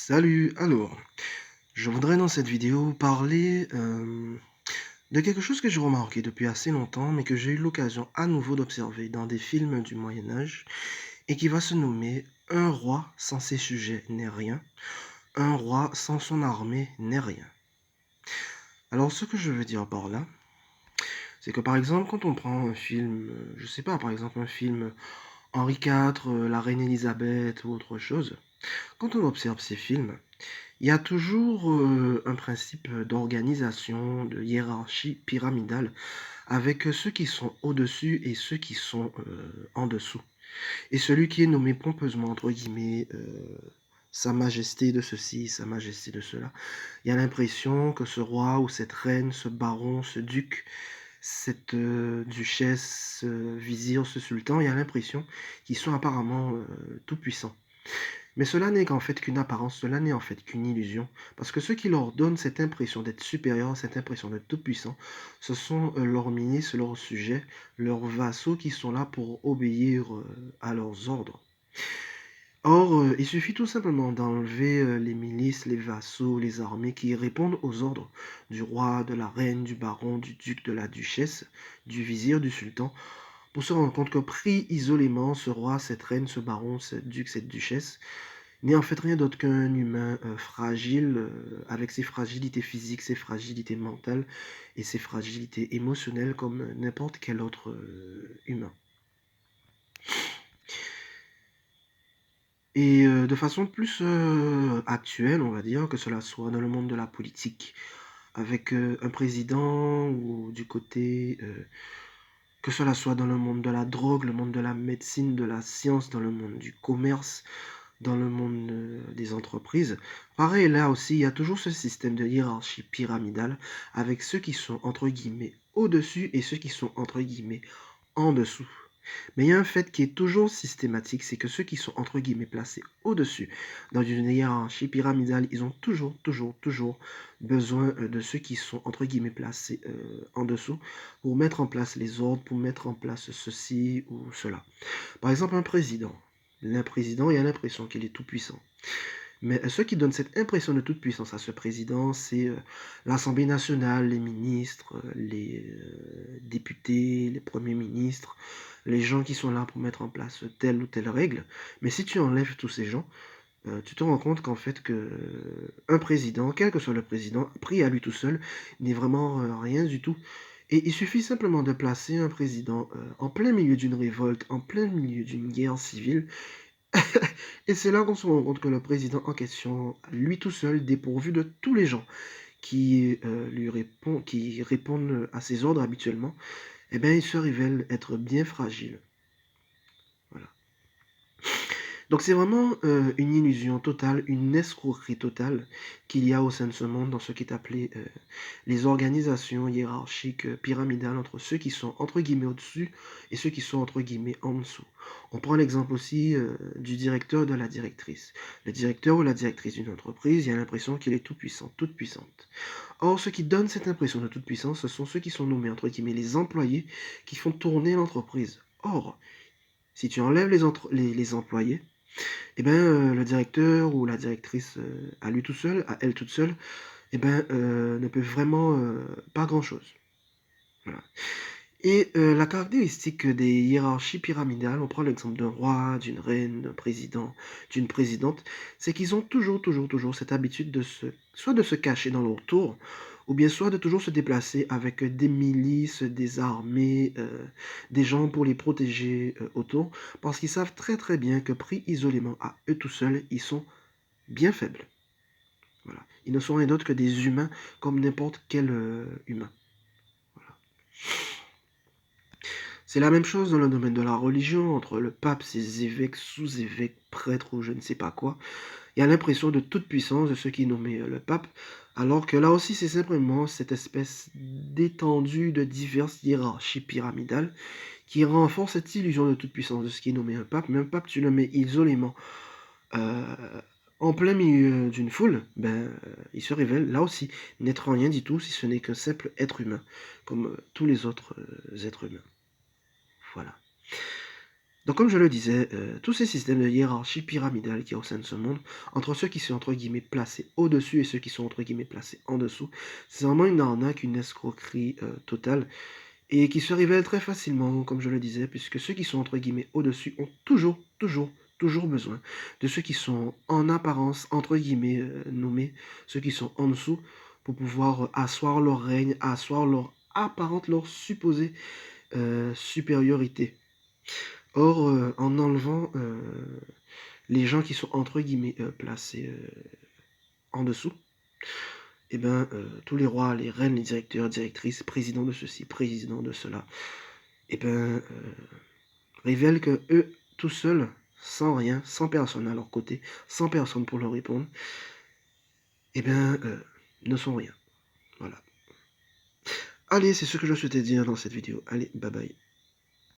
Salut, alors, je voudrais dans cette vidéo parler de quelque chose que j'ai remarqué depuis assez longtemps, mais que j'ai eu l'occasion à nouveau d'observer dans des films du Moyen Âge, et qui va se nommer Un roi sans ses sujets n'est rien, un roi sans son armée n'est rien. Alors, ce que je veux dire par là, c'est que par exemple, quand on prend un film, je sais pas, par exemple un film Henri IV, la reine Élisabeth ou autre chose, quand on observe ces films, il y a toujours, un principe, d'organisation, de hiérarchie pyramidale avec, ceux qui sont au-dessus et ceux qui sont, en dessous. Et celui qui est nommé pompeusement entre guillemets, «Sa majesté de ceci, sa majesté de cela», il y a l'impression que ce roi ou cette reine, ce baron, ce duc, cette, duchesse, ce vizir, ce sultan, il y a l'impression qu'ils sont apparemment, tout puissants. Mais cela n'est qu'en fait qu'une apparence, cela n'est en fait qu'une illusion, parce que ce qui leur donne cette impression d'être supérieur, cette impression d'être tout-puissant, ce sont leurs ministres, leurs sujets, leurs vassaux qui sont là pour obéir à leurs ordres. Or, il suffit tout simplement d'enlever les milices, les vassaux, les armées qui répondent aux ordres du roi, de la reine, du baron, du duc, de la duchesse, du vizir, du sultan, pour se rendre compte que pris isolément, ce roi, cette reine, ce baron, ce duc, cette duchesse, n'est en fait rien d'autre qu'un humain, fragile, avec ses fragilités physiques, ses fragilités mentales et ses fragilités émotionnelles comme n'importe quel autre, humain. Et de façon plus, actuelle, on va dire, que cela soit dans le monde de la politique, avec, un président ou du côté, que cela soit dans le monde de la drogue, le monde de la médecine, de la science, dans le monde du commerce, dans le monde, des entreprises. Pareil, là aussi, il y a toujours ce système de hiérarchie pyramidale avec ceux qui sont entre guillemets «au-dessus» et ceux qui sont entre guillemets «en dessous». Mais il y a un fait qui est toujours systématique, c'est que ceux qui sont entre guillemets «placés au-dessus» dans une hiérarchie pyramidale, ils ont toujours besoin, de ceux qui sont entre guillemets «placés», en dessous pour mettre en place les ordres, pour mettre en place ceci ou cela. Par exemple, un président. Le président, il a l'impression qu'il est tout puissant. Mais ce qui donne cette impression de toute puissance à ce président, c'est l'Assemblée nationale, les ministres, les députés, les premiers ministres, les gens qui sont là pour mettre en place telle ou telle règle. Mais si tu enlèves tous ces gens, tu te rends compte qu'en fait que un président, quel que soit le président, pris à lui tout seul, n'est vraiment rien du tout. Et il suffit simplement de placer un président en plein milieu d'une révolte, en plein milieu d'une guerre civile, et c'est là qu'on se rend compte que le président en question, lui tout seul, dépourvu de tous les gens qui répondent à ses ordres habituellement, eh bien, il se révèle être bien fragile. Voilà. Donc c'est vraiment, une illusion totale, une escroquerie totale qu'il y a au sein de ce monde dans ce qui est appelé, les organisations hiérarchiques, pyramidales entre ceux qui sont entre guillemets «au-dessus» et ceux qui sont entre guillemets «en dessous». On prend l'exemple aussi, du directeur et de la directrice. Le directeur ou la directrice d'une entreprise, il a l'impression qu'il est tout puissant, toute puissante. Or, ce qui donne cette impression de toute puissance, ce sont ceux qui sont nommés entre guillemets «les employés» qui font tourner l'entreprise. Or, si tu enlèves les employés, et ben, le directeur ou la directrice, à lui tout seul, à elle toute seule, et ben, ne peut vraiment, pas grand-chose. Voilà. Et la caractéristique des hiérarchies pyramidales, on prend l'exemple d'un roi, d'une reine, d'un président, d'une présidente, c'est qu'ils ont toujours cette habitude de soit de se cacher dans leur tour, ou bien soit de toujours se déplacer avec des milices, des armées, des gens pour les protéger, autour, parce qu'ils savent très bien que pris isolément à eux tout seuls, ils sont bien faibles. Voilà. Ils ne sont rien d'autre que des humains comme n'importe quel, humain. Voilà. C'est la même chose dans le domaine de la religion, entre le pape, ses évêques, sous-évêques, prêtres ou je ne sais pas quoi. Il y a l'impression de toute puissance de ceux qui nomment le pape, alors que là aussi c'est simplement cette espèce d'étendue de diverses hiérarchies pyramidales qui renforce cette illusion de toute puissance de ce qui est nommé un pape. Mais un pape, tu le mets isolément euh, en plein milieu d'une foule, ben, il se révèle là aussi n'être rien du tout si ce n'est qu'un simple être humain, comme tous les autres êtres humains. Voilà. Donc comme je le disais, tous ces systèmes de hiérarchie pyramidale qu'il y a au sein de ce monde, entre ceux qui sont entre guillemets «placés au-dessus» et ceux qui sont entre guillemets «placés en dessous», c'est vraiment une arnaque, une escroquerie, totale et qui se révèle très facilement, comme je le disais, puisque ceux qui sont entre guillemets «au-dessus» ont toujours, toujours, toujours besoin de ceux qui sont en apparence entre guillemets, nommés, ceux qui sont en dessous pour pouvoir, asseoir leur règne, asseoir leur apparente, leur supposée, supériorité. Or, en enlevant, les gens qui sont entre guillemets, «placés», en dessous, et ben, tous les rois, les reines, les directeurs, directrices, présidents de ceci, présidents de cela, et ben, révèlent que eux, tout seuls, sans rien, sans personne à leur côté, sans personne pour leur répondre, et ben, ne sont rien. Voilà. Allez, c'est ce que je souhaitais dire dans cette vidéo. Allez, bye bye.